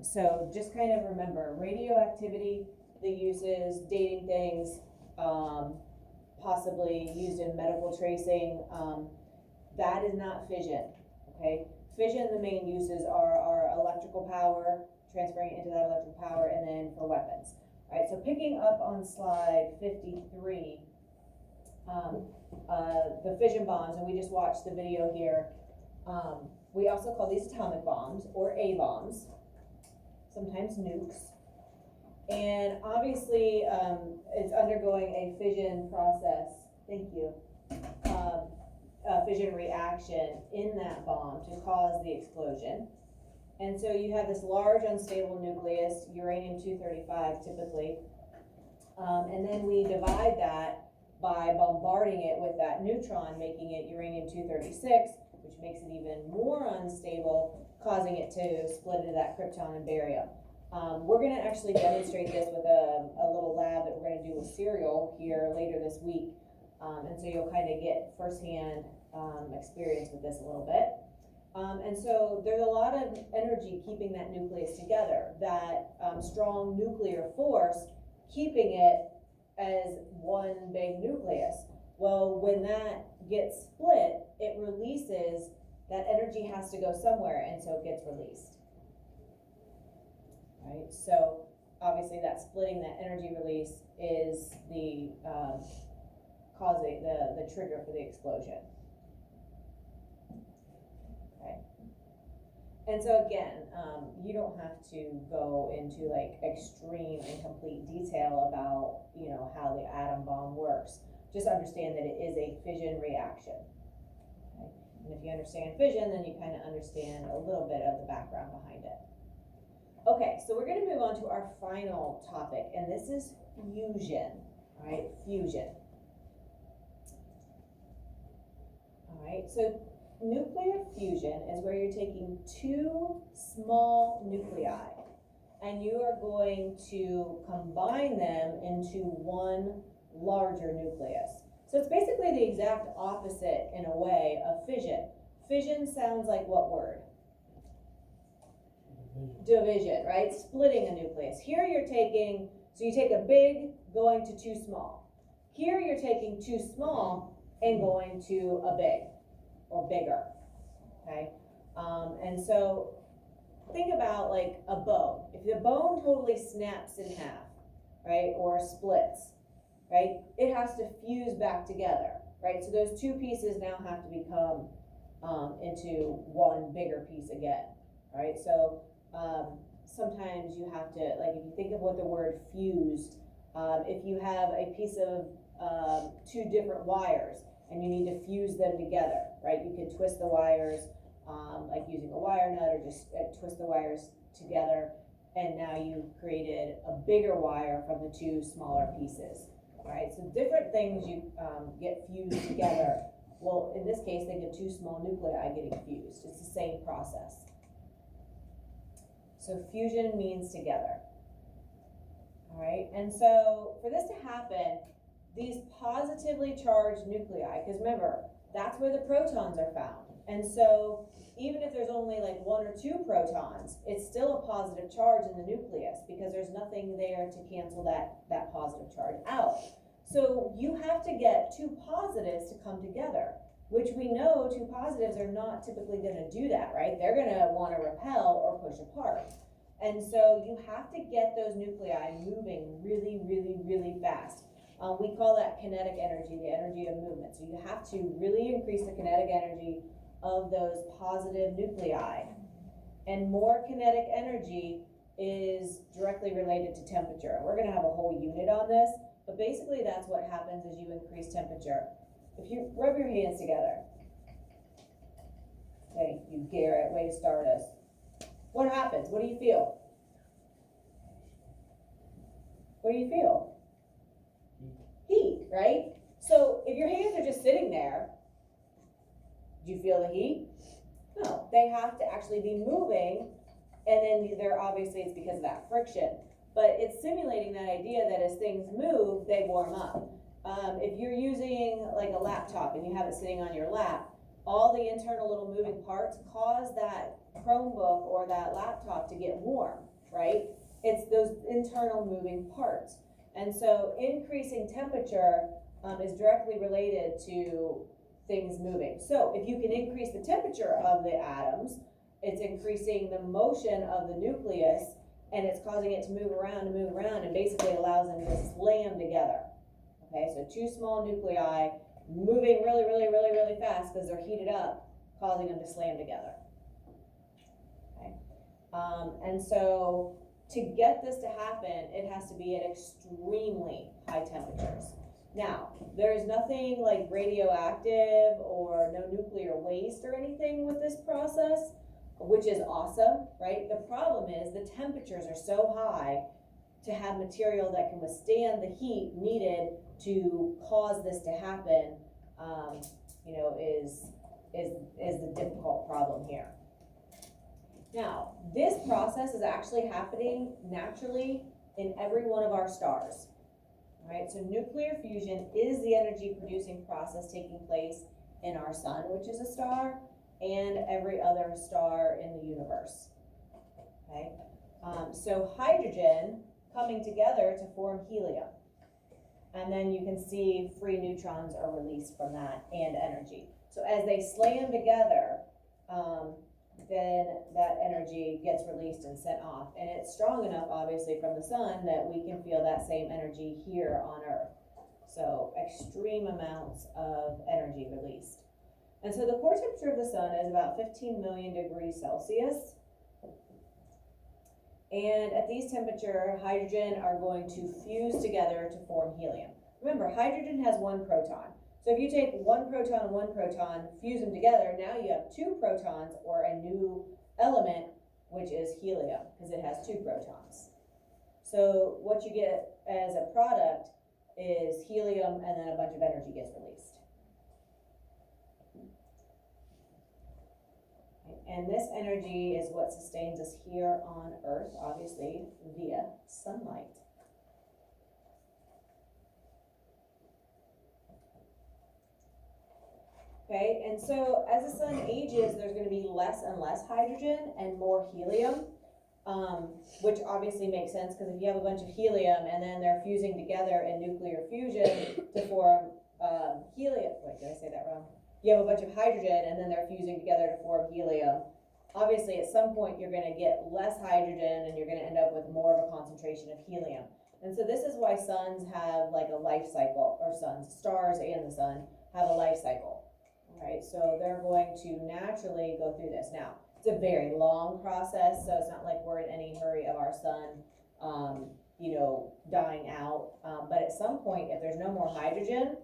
So just kind of remember, radioactivity, the uses, dating things, possibly used in medical tracing, that is not fission, okay? Fission, the main uses are our electrical power, transferring it into that electrical power, and then for weapons. All right, so picking up on slide 53, the fission bombs, and we just watched the video here. We also call these atomic bombs or A-bombs, sometimes nukes. And obviously, it's undergoing a fission process, thank you, a fission reaction in that bomb to cause the explosion. And so you have this large unstable nucleus, uranium-235 typically, and then we divide that by bombarding it with that neutron, making it uranium-236, which makes it even more unstable, causing it to split into that krypton and barium. We're going to actually demonstrate this with a little lab that we're going to do with cereal here later this week, and so you'll kind of get firsthand experience with this a little bit. And so there's a lot of energy keeping that nucleus together, that strong nuclear force keeping it as one big nucleus. Well, when that gets split, it releases, that energy has to go somewhere, and so it gets released. Right? So obviously that splitting, that energy release is the causing the trigger for the explosion. Okay. And so again, you don't have to go into like extreme and complete detail about, you know, how the atom bomb works. Just understand that it is a fission reaction. Okay? And if you understand fission, then you kind of understand a little bit of the background behind it. Okay, so we're going to move on to our final topic, and this is fusion. All right, fusion. All right, so nuclear fusion is where you're taking two small nuclei and you are going to combine them into one larger nucleus. So it's basically the exact opposite in a way of fission. Fission sounds like what word? Division, right? Splitting a nucleus. Here you're taking, so you take a big going to two small. Here you're taking two small and going to a big or bigger, okay? And so think about like a bone. If the bone totally snaps in half, right, or splits, right, it has to fuse back together, right? So those two pieces now have to become into one bigger piece again, right? So sometimes you have to, like if you think of what the word fused, if you have a piece of two different wires and you need to fuse them together, right? You can twist the wires like using a wire nut, or just twist the wires together, and now you've created a bigger wire from the two smaller pieces, right? So different things you get fused together. Well, in this case, think of two small nuclei getting fused. It's the same process. So fusion means together. All right, and so for this to happen, these positively charged nuclei, because remember, that's where the protons are found. And so even if there's only like one or two protons, it's still a positive charge in the nucleus because there's nothing there to cancel that positive charge out. So you have to get two positives to come together, which we know two positives are not typically going to do that, right? They're going to want to repel or push apart. And so you have to get those nuclei moving really, really, really fast. We call that kinetic energy, the energy of movement. So you have to really increase the kinetic energy of those positive nuclei. And more kinetic energy is directly related to temperature. We're going to have a whole unit on this, but basically that's what happens as you increase temperature. If you rub your hands together. Thank you, Garrett. Way to start us. What happens? What do you feel? What do you feel? Heat, right? So if your hands are just sitting there, do you feel the heat? No, they have to actually be moving, and then they're obviously it's because of that friction. But it's simulating that idea that as things move, they warm up. If you're using like a laptop and you have it sitting on your lap, all the internal little moving parts cause that Chromebook or that laptop to get warm, right? It's those internal moving parts. And so increasing temperature is directly related to things moving. So if you can increase the temperature of the atoms, it's increasing the motion of the nucleus, and it's causing it to move around and basically allows them to slam together. Okay, so two small nuclei moving really fast because they're heated up, causing them to slam together. Okay, and so to get this to happen, it has to be at extremely high temperatures. Now, there is nothing like radioactive or no nuclear waste or anything with this process, which is awesome, right? The problem is the temperatures are so high to have material that can withstand the heat needed to cause this to happen, is the difficult problem here. Now, this process is actually happening naturally in every one of our stars. Right, so nuclear fusion is the energy producing process taking place in our sun, which is a star, and every other star in the universe. Okay, so hydrogen coming together to form helium, and then you can see free neutrons are released from that and energy. So as they slam together, then that energy gets released and sent off, and it's strong enough obviously from the sun that we can feel that same energy here on Earth. So extreme amounts of energy released. And so the core temperature of the sun is about 15 million degrees Celsius, and at these temperatures hydrogen are going to fuse together to form helium. Remember, hydrogen has one proton. So if you take one proton and one proton, fuse them together, now you have two protons or a new element, which is helium, because it has two protons. So what you get as a product is helium, and then a bunch of energy gets released. And this energy is what sustains us here on Earth, obviously, via sunlight. Okay, and so as the sun ages, there's going to be less and less hydrogen and more helium, which obviously makes sense because if you have a bunch of helium and then they're fusing together in nuclear fusion to form helium, wait, did I say that wrong? You have a bunch of hydrogen and then they're fusing together to form helium. Obviously, at some point, you're going to get less hydrogen and you're going to end up with more of a concentration of helium. And so this is why suns have like a life cycle, or suns, stars and the sun have a life cycle. Right, so they're going to naturally go through this. Now, it's a very long process, so it's not like we're in any hurry of our sun, dying out. But at some point, if there's no more hydrogen,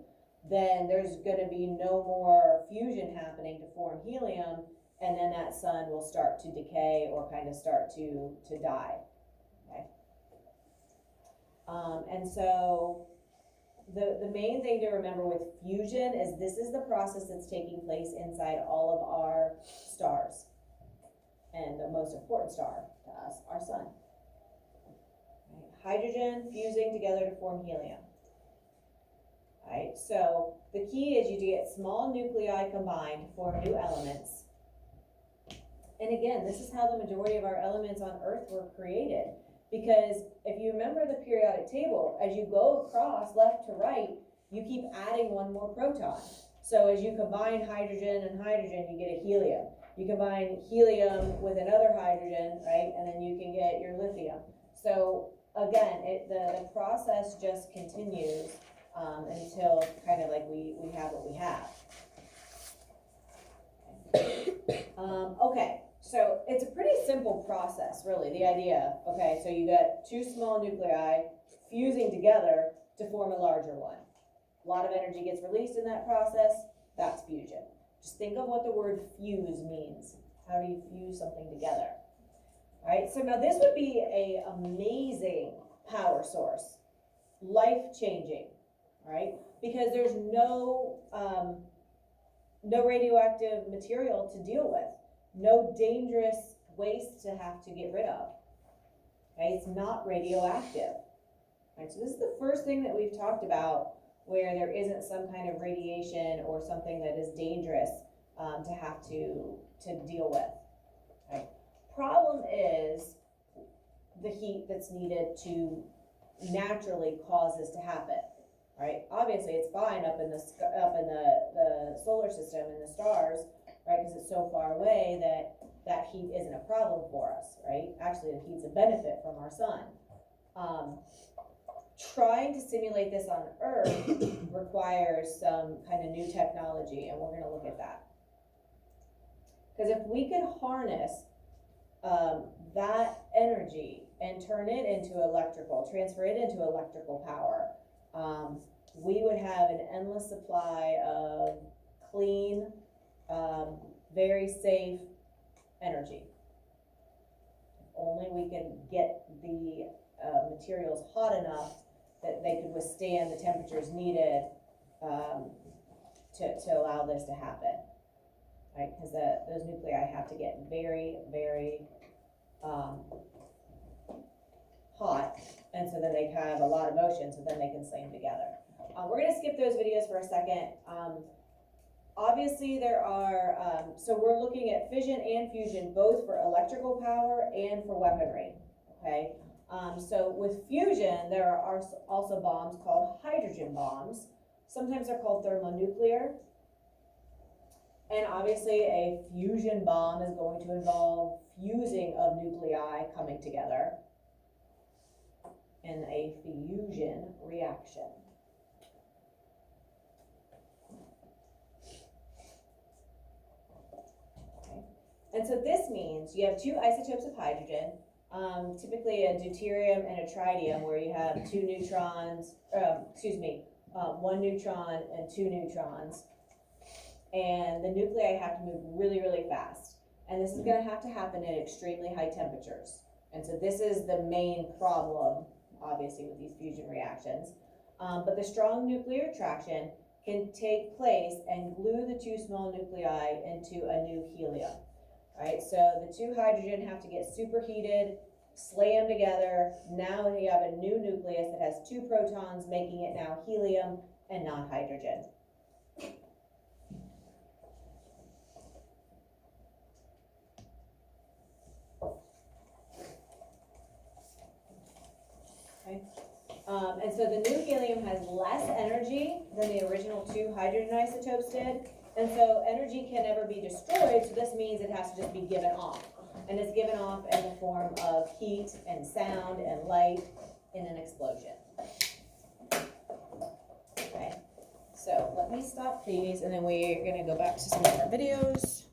then there's going to be no more fusion happening to form helium, and then that sun will start to decay or kind of start to die. Okay, and so. The main thing to remember with fusion is this is the process that's taking place inside all of our stars. And the most important star to us, our sun. Right. Hydrogen fusing together to form helium. Right. So the key is you get small nuclei combined to form new elements. And again, this is how the majority of our elements on Earth were created. Because if you remember the periodic table, as you go across left to right, you keep adding one more proton. So as you combine hydrogen and hydrogen, you get a helium. You combine helium with another hydrogen, right? And then you can get your lithium. So again, the process just continues until kind of like we have what we have. Okay. So it's a pretty simple process, really, the idea. Okay, so you got two small nuclei fusing together to form a larger one. A lot of energy gets released in that process. That's fusion. Just think of what the word fuse means. How do you fuse something together? All right, so now this would be an amazing power source, life-changing, right? Because there's no radioactive material to deal with. No dangerous waste to have to get rid of. Okay, it's not radioactive. Right, so this is the first thing that we've talked about where there isn't some kind of radiation or something that is dangerous to have to deal with. Right? Problem is the heat that's needed to naturally cause this to happen. Right? Obviously, it's fine up in the solar system and the stars, right? Because it's so far away that heat isn't a problem for us, right? Actually, the heat's a benefit from our sun. Trying to simulate this on Earth requires some kind of new technology, and we're going to look at that. Because if we could harness that energy and turn it into transfer it into electrical power, we would have an endless supply of clean, very safe energy. If only we could get the materials hot enough that they could withstand the temperatures needed to allow this to happen, right? Because those nuclei have to get very, very hot, and so then they have a lot of motion, so then they can slam together. We're going to skip those videos for a second. Obviously, there are, so we're looking at fission and fusion, both for electrical power and for weaponry, okay? So with fusion, there are also bombs called hydrogen bombs. Sometimes they're called thermonuclear. And obviously, a fusion bomb is going to involve fusing of nuclei coming together in a fusion reaction. Okay. And so this means you have two isotopes of hydrogen, typically a deuterium and a tritium, where you have two neutrons, one neutron and two neutrons. And the nuclei have to move really, really fast. And this is going to have to happen at extremely high temperatures. And so this is the main problem, obviously, with these fusion reactions. But the strong nuclear attraction can take place and glue the two small nuclei into a new helium. Right? So the two hydrogen have to get superheated, slammed together. Now you have a new nucleus that has two protons, making it now helium and not hydrogen. Okay. And so the new helium has less energy than the original two hydrogen isotopes did, and so energy can never be destroyed, so this means it has to just be given off. And it's given off in the form of heat and sound and light in an explosion. Okay, so let me stop these, and then we're going to go back to some of our videos.